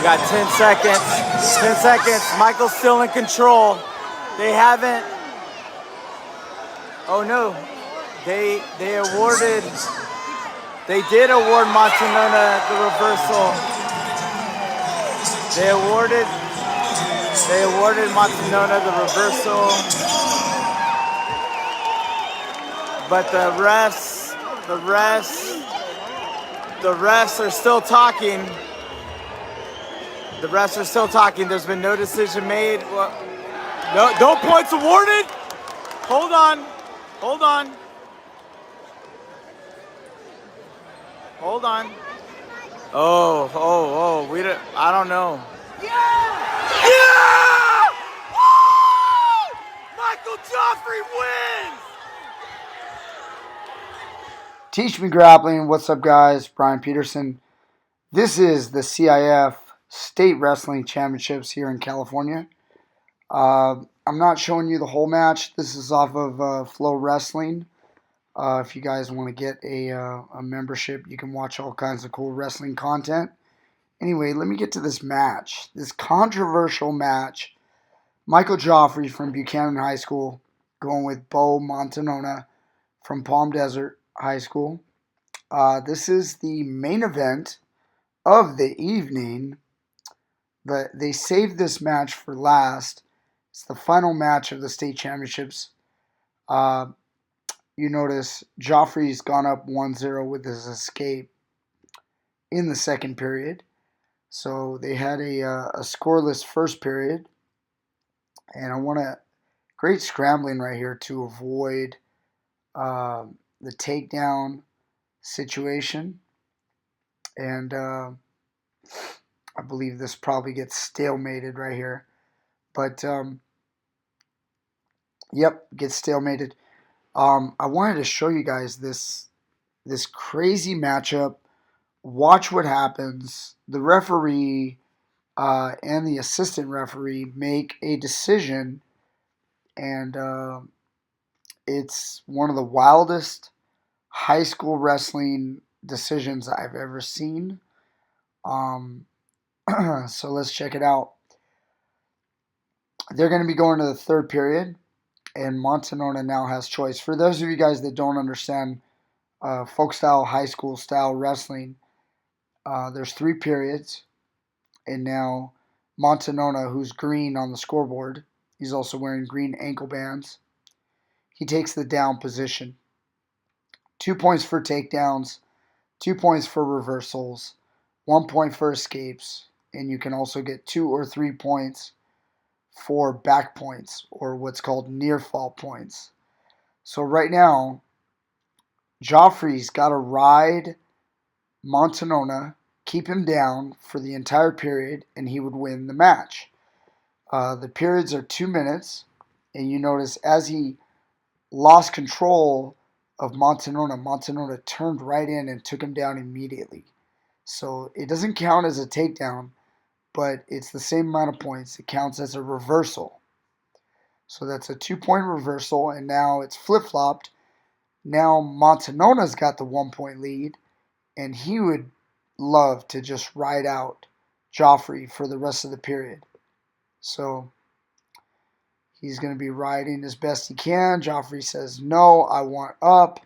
We got 10 seconds. 10 seconds. Michael's still in control. They haven't. Oh no. They did award Montanona the reversal. They awarded Montanona the reversal. But the refs are still talking. The refs are still talking. There's been no decision made. No points awarded. Hold on. Oh, I don't know. Yeah! Woo! Michael Joffrey wins! Teach Me Grappling. What's up, guys? Brian Peterson. This is the CIF State Wrestling Championships here in California. I'm not showing you the whole match. This is off of Flow Wrestling. If you guys want to get a membership, you can watch all kinds of cool wrestling content. Anyway, let me get to this match. This controversial match. Michael Joffrey from Buchanan High School going with Bo Montanona from Palm Desert High School. This is the main event of the evening, but they saved this match for last. It's the final match of the state championships. You notice Joffrey's gone up 1-0 with his escape in the second period. So they had a scoreless first period. And I want great scrambling right here to avoid the takedown situation. And I believe this probably gets stalemated right here. But, yep, gets stalemated. I wanted to show you guys this crazy matchup. Watch what happens. The referee and the assistant referee make a decision, and it's one of the wildest high school wrestling decisions I've ever seen. So let's check it out. They're going to be going to the third period, and Montanona now has choice. For those of you guys that don't understand folk style, high school style wrestling, there's 3 periods, and now Montanona, who's green on the scoreboard, he's also wearing green ankle bands. He takes the down position. 2 points for takedowns, 2 points for reversals, 1 point for escapes, and you can also get 2 or 3 points for back points, or what's called near fall points. So right now, Joffrey's got to ride Montanona, keep him down for the entire period, and he would win the match. The periods are 2 minutes, and you notice as he lost control of Montanona turned right in and took him down immediately. So it doesn't count as a takedown, but it's the same amount of points. It counts as a reversal. So that's a 2-point reversal, and now it's flip-flopped. Now Montanona's got the 1-point lead, and he would love to just ride out Joffrey for the rest of the period. So he's going to be riding as best he can. Joffrey says, no, I want up.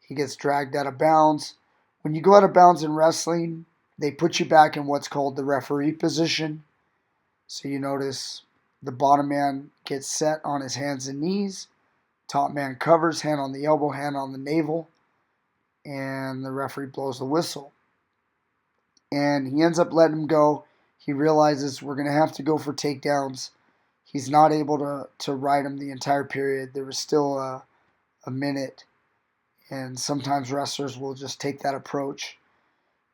He gets dragged out of bounds. When you go out of bounds in wrestling, they put you back in what's called the referee position. So you notice the bottom man gets set on his hands and knees. Top man covers, hand on the elbow, hand on the navel. And the referee blows the whistle. And he ends up letting him go. He realizes we're going to have to go for takedowns. He's not able to ride him the entire period. There was still a minute. And sometimes wrestlers will just take that approach.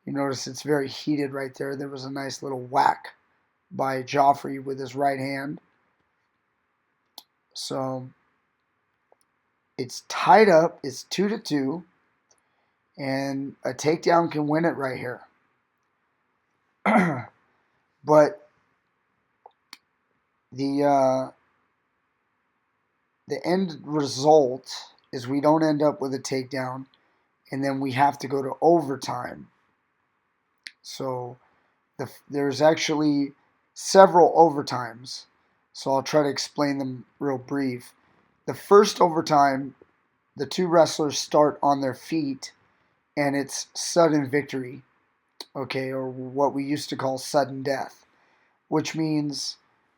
You notice it's very heated right there. There was a nice little whack by Joffrey with his right hand. So it's tied up. It's 2-2. And a takedown can win it right here. But the end result is we don't end up with a takedown, and then we have to go to overtime. So There's actually several overtimes, so I'll try to explain them real brief. The first overtime, the two wrestlers start on their feet, and it's sudden victory, okay, or what we used to call sudden death, which means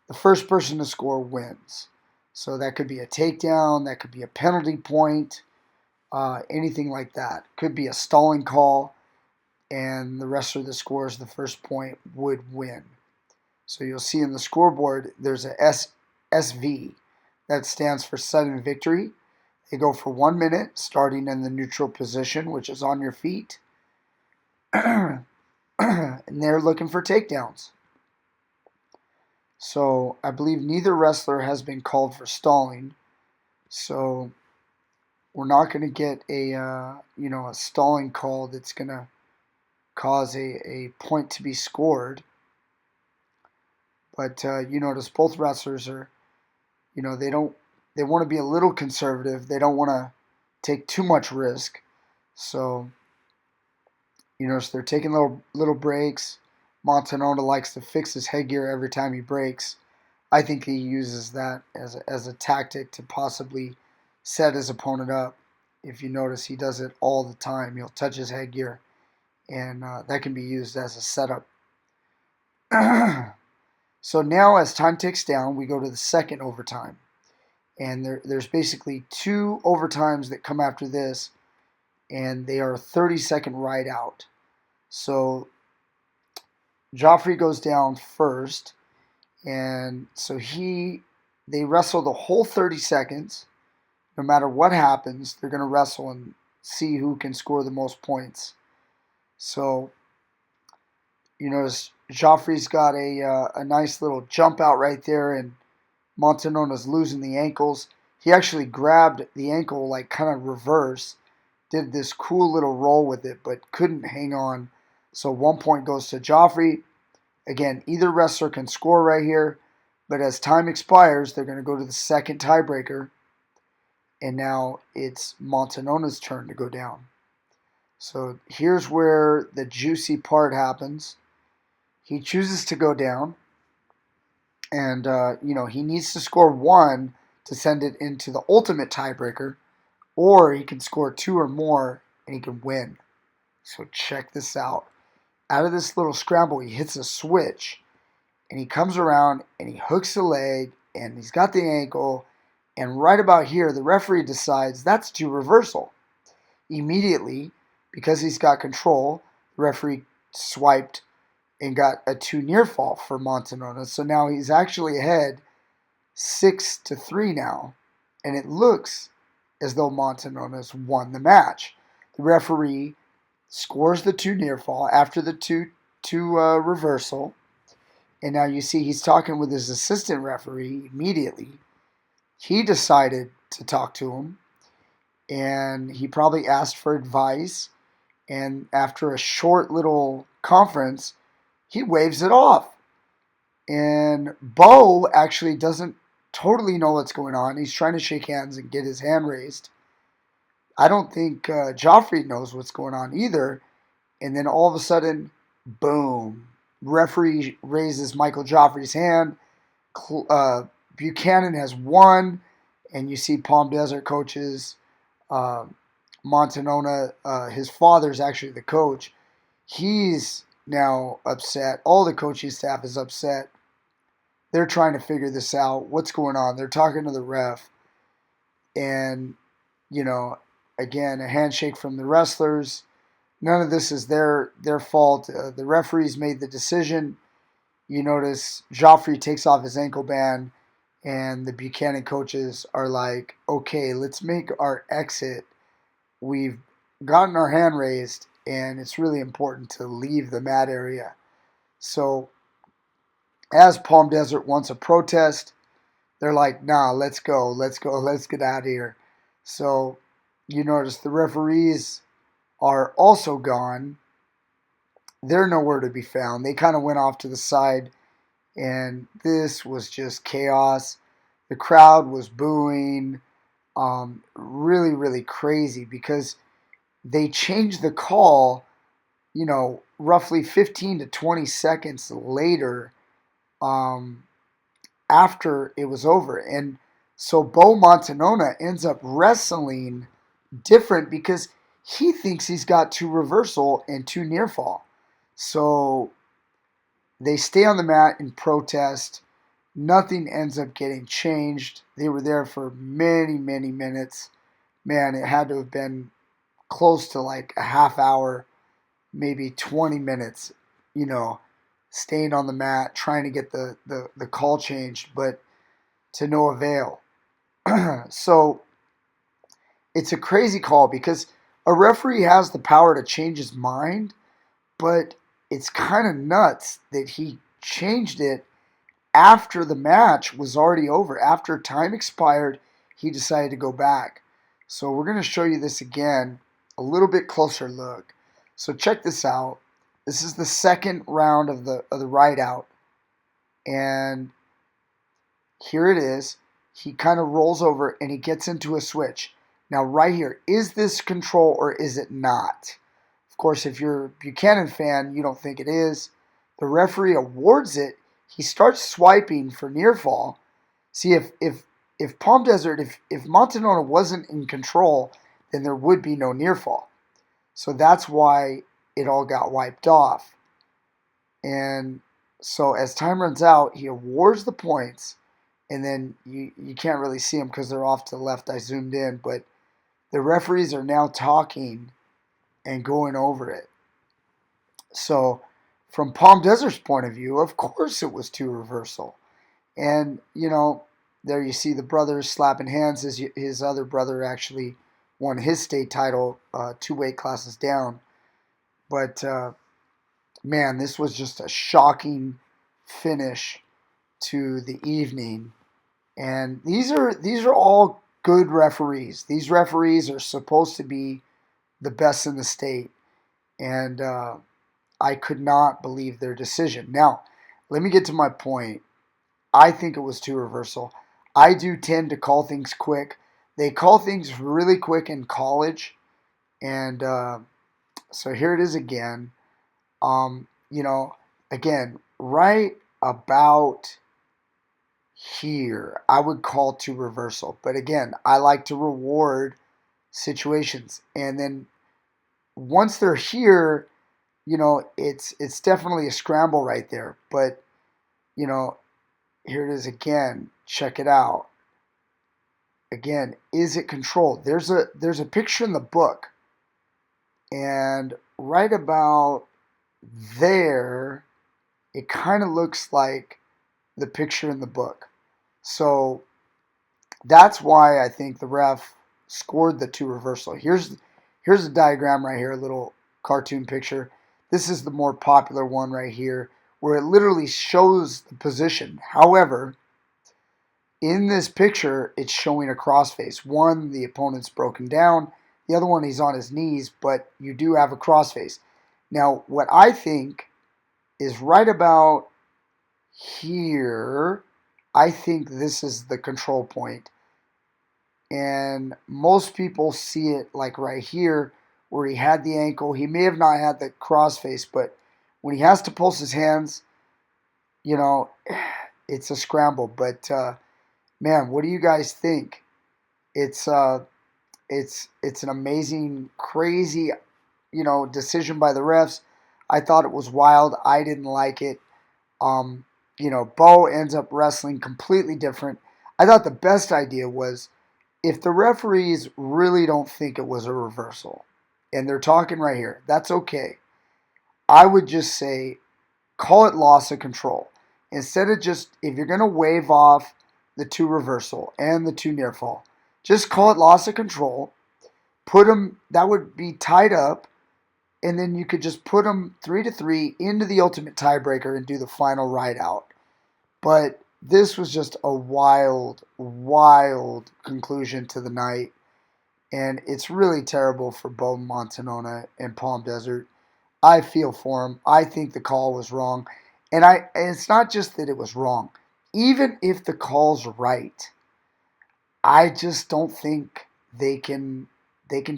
the first person to score wins. So that could be a takedown, that could be a penalty point, anything like that. Could be a stalling call, and the wrestler that scores the first point would win. So you'll see in the scoreboard there's a SV that stands for sudden victory. They go for 1 minute, starting in the neutral position, which is on your feet. And they're looking for takedowns. So I believe neither wrestler has been called for stalling. So we're not going to get a stalling call that's going to cause a point to be scored. But you notice both wrestlers are, they want to be a little conservative. They don't want to take too much risk. So you notice they're taking little breaks. Montanona likes to fix his headgear every time he breaks. I think he uses that as a tactic to possibly set his opponent up. If you notice, he does it all the time. He'll touch his headgear, and that can be used as a setup. So now as time ticks down, we go to the second overtime. And there's basically 2 overtimes that come after this, and they are 30-second ride out. So Joffrey goes down first, and so they wrestle the whole 30 seconds. No matter what happens, they're going to wrestle and see who can score the most points. So you notice Joffrey's got a nice little jump out right there, and Montanona's losing the ankles. He actually grabbed the ankle like kind of reverse, did this cool little roll with it, but couldn't hang on. So 1 point goes to Joffrey. Again, either wrestler can score right here, but as time expires, they're going to go to the second tiebreaker, and now it's Montanona's turn to go down. So here's where the juicy part happens. He chooses to go down, and he needs to score 1 to send it into the ultimate tiebreaker, or he can score 2 or more and he can win. So check this out. Out of this little scramble, he hits a switch, and he comes around and he hooks the leg, and he's got the ankle, and right about here, the referee decides that's 2 reversal. Immediately, because he's got control, the referee swiped and got a 2 near fall for Montanona. So now he's actually ahead 6-3 now, and it looks as though Montanona's won the match. The referee scores the 2 near fall after the two reversal, and now you see he's talking with his assistant referee immediately. He decided to talk to him, and he probably asked for advice, and after a short little conference, he waves it off. And Bo actually doesn't totally know what's going on. He's trying to shake hands and get his hand raised. I don't think Joffrey knows what's going on either. And then all of a sudden, boom. Referee raises Michael Joffrey's hand. Buchanan has won. And you see Palm Desert coaches. Montanona, his father's actually the coach. He's now upset. All the coaching staff is upset. They're trying to figure this out. What's going on? They're talking to the ref. And, again, a handshake from the wrestlers. None of this is their fault. The referees made the decision. You notice Joffrey takes off his ankle band, and the Buchanan coaches are like, okay, let's make our exit. We've gotten our hand raised, and it's really important to leave the mat area. So as Palm Desert wants a protest, they're like, nah, let's get out of here. So you notice the referees are also gone. They're nowhere to be found. They kind of went off to the side, and this was just chaos. The crowd was booing. Really, really crazy because they changed the call, roughly 15 to 20 seconds later, after it was over. And so Bo Montanona ends up wrestling different because he thinks he's got 2 reversal and 2 near fall. So they stay on the mat in protest. Nothing ends up getting changed. They were there for many, many minutes. Man, it had to have been close to like a half hour, maybe 20 minutes, staying on the mat, trying to get the call changed, but to no avail. So it's a crazy call because a referee has the power to change his mind, but it's kind of nuts that he changed it after the match was already over. After time expired, he decided to go back. So we're going to show you this again, a little bit closer look. So check this out. This is the second round of the ride out. And here it is. He kind of rolls over and he gets into a switch. Now right here, is this control or is it not? Of course, if you're a Buchanan fan, you don't think it is. The referee awards it. He starts swiping for near fall. See, if Palm Desert, if Montanona wasn't in control, then there would be no near fall. So that's why it all got wiped off. And so as time runs out, he awards the points, and then you can't really see them because they're off to the left. I zoomed in, but the referees are now talking and going over it. So from Palm Desert's point of view, of course it was 2 reversal. And, there you see the brothers slapping hands. His other brother actually won his state title 2 weight classes down. But, man, this was just a shocking finish to the evening. And these are all good referees. These referees are supposed to be the best in the state. And I could not believe their decision. Now, let me get to my point. I think it was 2 reversal. I do tend to call things quick. They call things really quick in college. And so here it is again. Again, right about here, I would call 2 reversal. But again, I like to reward situations. And then once they're here, it's definitely a scramble right there. But, here it is again. Check it out. Again, is it controlled? There's a picture in the book. And right about there, it kind of looks like the picture in the book. So that's why I think the ref scored the 2 reversal. Here's a diagram right here, a little cartoon picture. This is the more popular one right here, where it literally shows the position. However, in this picture, it's showing a crossface. One, the opponent's broken down. The other one, he's on his knees, but you do have a crossface. Now, what I think is right about here, I think this is the control point. And most people see it like right here, where he had the ankle. He may have not had the crossface, but when he has to pulse his hands, it's a scramble. But man, what do you guys think? It's an amazing, crazy, decision by the refs. I thought it was wild. I didn't like it. Bo ends up wrestling completely different. I thought the best idea was if the referees really don't think it was a reversal, and they're talking right here, that's okay. I would just say, call it loss of control. Instead of just, if you're going to wave off the 2 reversal and the 2 near fall, just call it loss of control. Put them, that would be tied up, and then you could just put them 3-3 into the ultimate tiebreaker and do the final ride out. But this was just a wild, wild conclusion to the night. And it's really terrible for Bo Montanona and Palm Desert. I feel for him. I think the call was wrong. And it's not just that it was wrong. Even if the call's right, I just don't think they can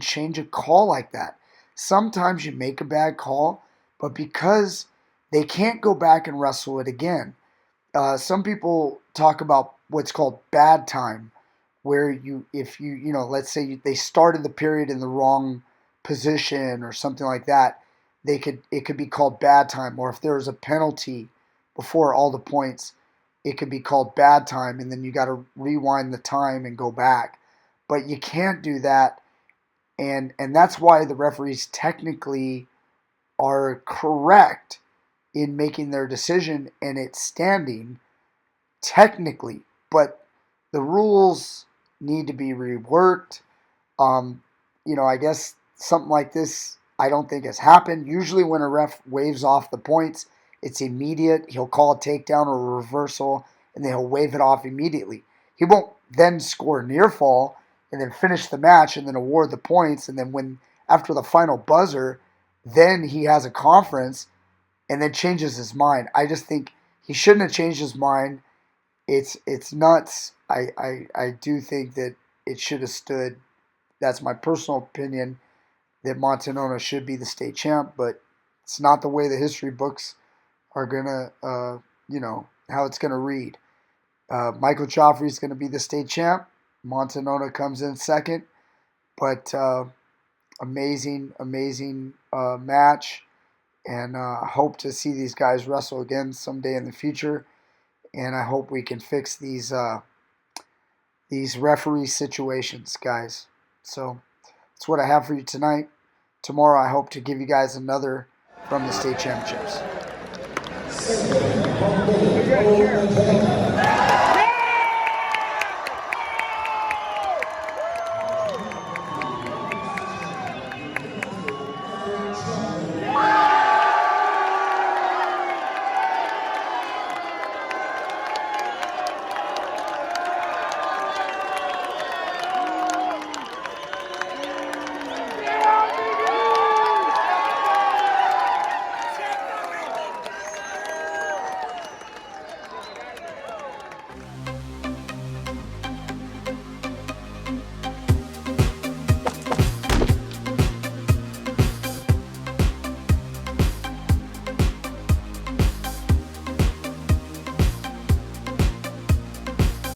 change a call like that. Sometimes you make a bad call, But because they can't go back and wrestle it again, some people talk about what's called bad time, where if you know, let's say they started the period in the wrong position or something like that, it could be called bad time. Or if there was a penalty before all the points, it could be called bad time, and then you got to rewind the time and go back. But you can't do that, and that's why the referees technically are correct in making their decision, and it's standing technically, but the rules need to be reworked. I guess something like this, I don't think has happened. Usually when a ref waves off the points, it's immediate. He'll call a takedown or a reversal, and then he'll wave it off immediately. He won't then score near fall and then finish the match and then award the points, and then when after the final buzzer, then he has a conference and then changes his mind. I just think he shouldn't have changed his mind. It's nuts. I do think that it should have stood. That's my personal opinion, that Montanona should be the state champ, but it's not the way the history books are gonna, how it's gonna read. Michael Joffrey is gonna be the state champ. Montanona comes in second, but amazing match, and hope to see these guys wrestle again someday in the future. And I hope we can fix these referee situations, guys. So that's what I have for you tonight. Tomorrow I hope to give you guys another from the state championships.